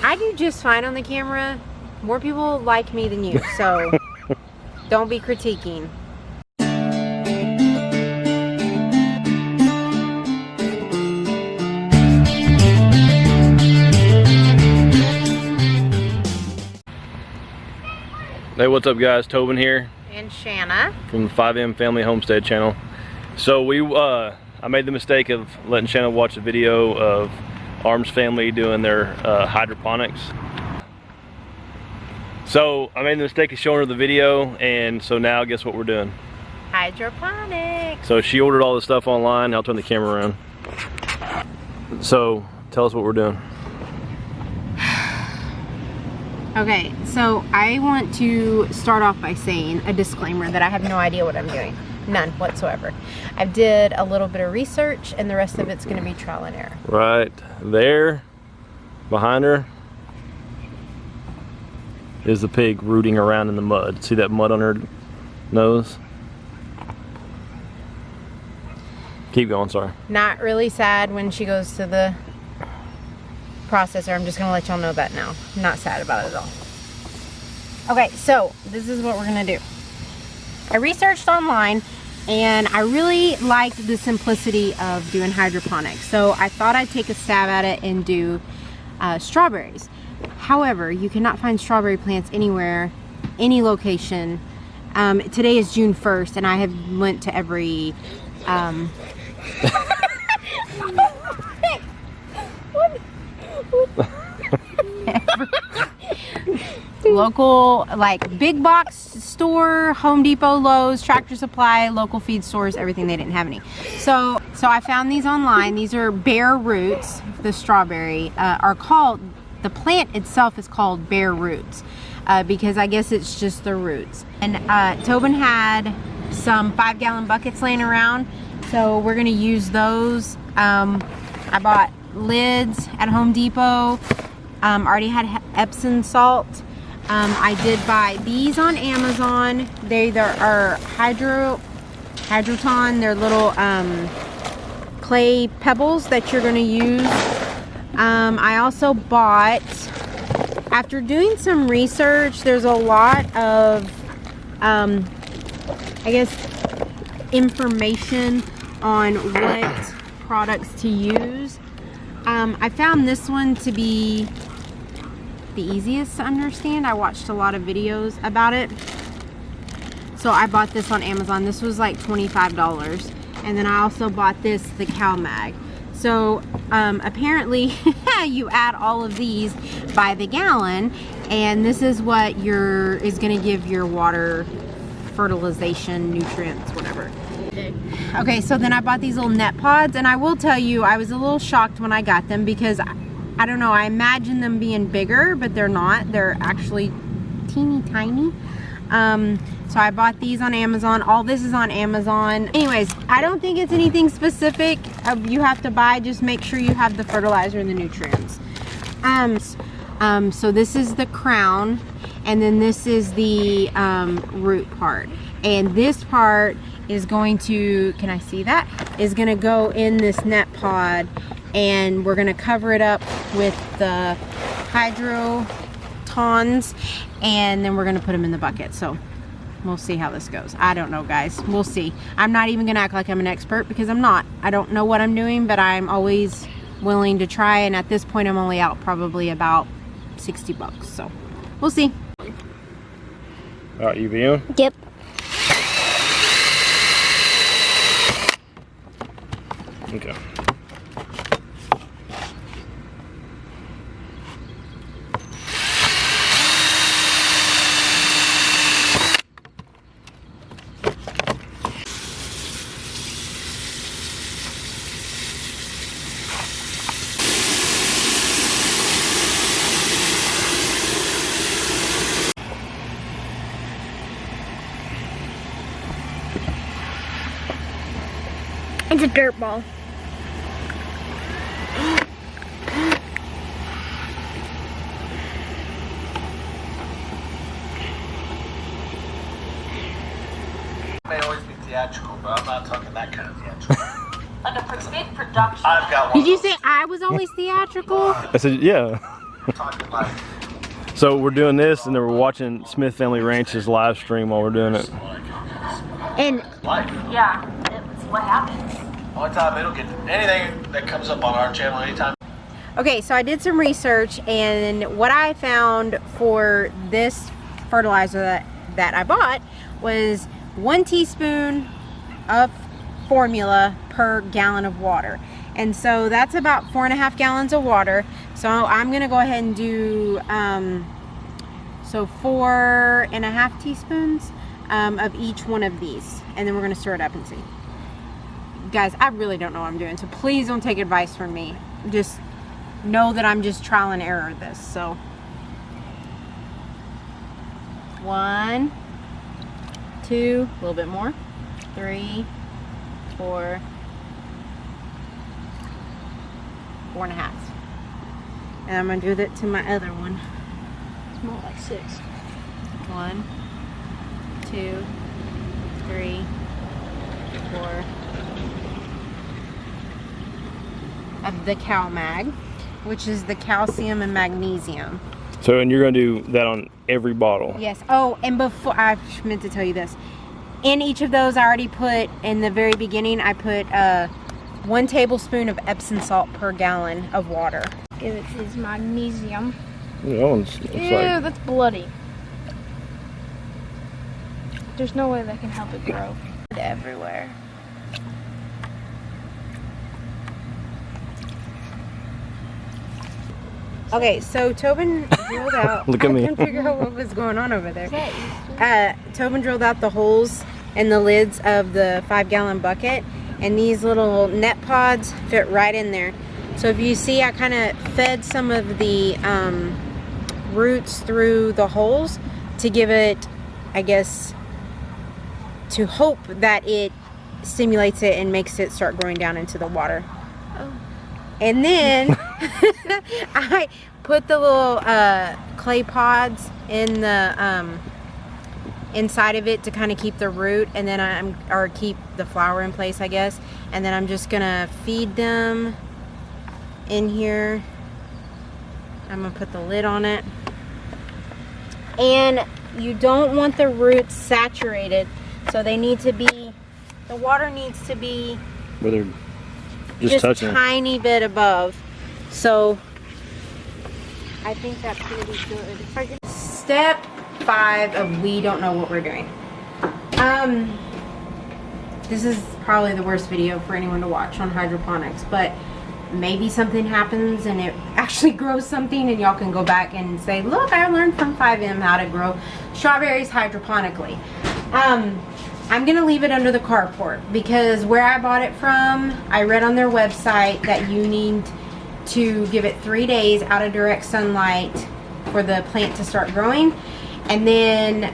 I do just fine on the camera. More people like me than you, so don't be critiquing. Hey, what's up guys? Tobin here. And Shanna. From the 5M Family Homestead channel. So I made the mistake of letting Shanna watch a video of Arm's family doing their hydroponics. So I made the mistake of showing her the video, and so now guess what we're doing? Hydroponics. So she ordered all the stuff online. I'll turn the camera around. So tell us what we're doing. Okay, so I want to start off by saying a disclaimer that I have no idea what I'm doing. None whatsoever. I did a little bit of research and the rest of it's going to be trial and error. Right there, behind her, is the pig rooting around in the mud. See that mud on her nose? Keep going, sorry. Not really sad when she goes to the processor. I'm just gonna let y'all know that now. I'm not sad about it at all. Okay, so this is what we're gonna do. I researched online and I really liked the simplicity of doing hydroponics. So I thought I'd take a stab at it and do strawberries. However, you cannot find strawberry plants anywhere, any location. Today is June 1st and I have went to every local, like, big box store, Home Depot, Lowe's, Tractor Supply, local feed stores, everything. They didn't have any. So I found these online. These are bare roots. The strawberry are called, the plant itself is called bare roots because I guess it's just the roots. And Tobin had some 5-gallon buckets laying around, so we're gonna use those. I bought lids at Home Depot. Already had Epsom salt. I did buy these on Amazon. They are Hydroton. They're little clay pebbles that you're going to use. I also bought, after doing some research, there's a lot of, I guess, information on what products to use. I found this one to be the easiest to understand. I watched a lot of videos about it, so I bought this on Amazon. This was like $25, and then I also bought this, the cow mag. So apparently you add all of these by the gallon, and this is what is going to give your water fertilization, nutrients, whatever. Okay, so then I bought these little net pods, and I will tell you, I was a little shocked when I got them because I don't know, I imagined them being bigger, but they're not. They're actually teeny tiny. So I bought these on Amazon. All this is on Amazon. Anyways, I don't think it's anything specific you have to buy. Just make sure you have the fertilizer and the nutrients. So this is the crown, and then this is the root part. And this part is going to, can I see that? Is gonna go in this net pod, and we're gonna cover it up with the hydrotons, and then we're gonna put them in the bucket. So we'll see how this goes. I don't know, guys. We'll see. I'm not even gonna act like I'm an expert because I'm not. I don't know what I'm doing, but I'm always willing to try, and at this point I'm only out probably about 60 bucks. So we'll see. All right, you in? Yep. Okay. It's a dirt ball. May always be theatrical, but I'm not talking that kind of theatrical. Like a big production. I've got one. Did you say I was always theatrical? I said, yeah. talking like So we're doing this, and then we're watching Smith Family Ranch's live stream while we're doing it. And life. Yeah, it's what happens. Only time it'll get anything that comes up on our channel anytime. Okay, so I did some research, and what I found for this fertilizer that I bought was 1 teaspoon of formula per gallon of water. And so that's about 4.5 gallons of water. So I'm gonna go ahead and do so 4.5 teaspoons of each one of these, and then we're gonna stir it up and see. Guys, I really don't know what I'm doing, so please don't take advice from me. Just know that I'm just trial and error this. So 1, 2, a little bit more, 3, 4, 4.5. And I'm gonna do that to my other one. it's more like 6. 1, 2, 3, 4 of the CalMag, which is the calcium and magnesium. So, and you're gonna do that on every bottle. Yes. Oh, and before, I meant to tell you this. In each of those, I already put, in the very beginning, I put 1 tablespoon of Epsom salt per gallon of water. Give it his magnesium. That one's looks Ew, like that's bloody. There's no way that can help it grow. Everywhere. Okay, so Tobin drilled out. Look at me. I couldn't figure out what was going on over there. Tobin drilled out the holes in the lids of the 5-gallon bucket, and these little net pods fit right in there. So if you see, I kind of fed some of the roots through the holes to give it, I guess, to hope that it stimulates it and makes it start growing down into the water. And then I put the little clay pods in the inside of it to kind of keep the root, and then or keep the flower in place, I guess. And then I'm just gonna feed them in here. I'm gonna put the lid on it. And you don't want the roots saturated, so they need to be, the water needs to be where they're just touching. Tiny bit above. So I think that's gonna be good. Step 5 of we don't know what we're doing. This is probably the worst video for anyone to watch on hydroponics, but maybe something happens and it actually grows something, and y'all can go back and say, look, I learned from 5M how to grow strawberries hydroponically. I'm gonna leave it under the carport because where I bought it from, I read on their website that you need to give it 3 days out of direct sunlight for the plant to start growing, and then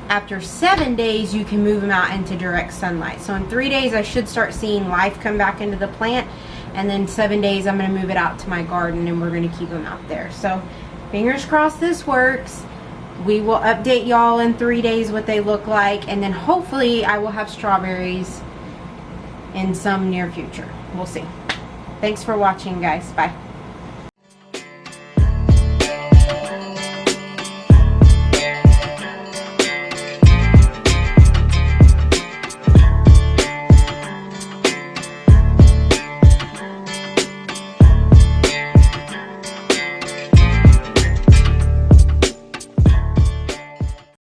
after 7 days you can move them out into direct sunlight. So in 3 days I should start seeing life come back into the plant, and then 7 days I'm gonna move it out to my garden and we're gonna keep them out there. So fingers crossed this works. We will update y'all in 3 days what they look like, and then hopefully I will have strawberries in some near future. We'll see. Thanks for watching, guys. Bye.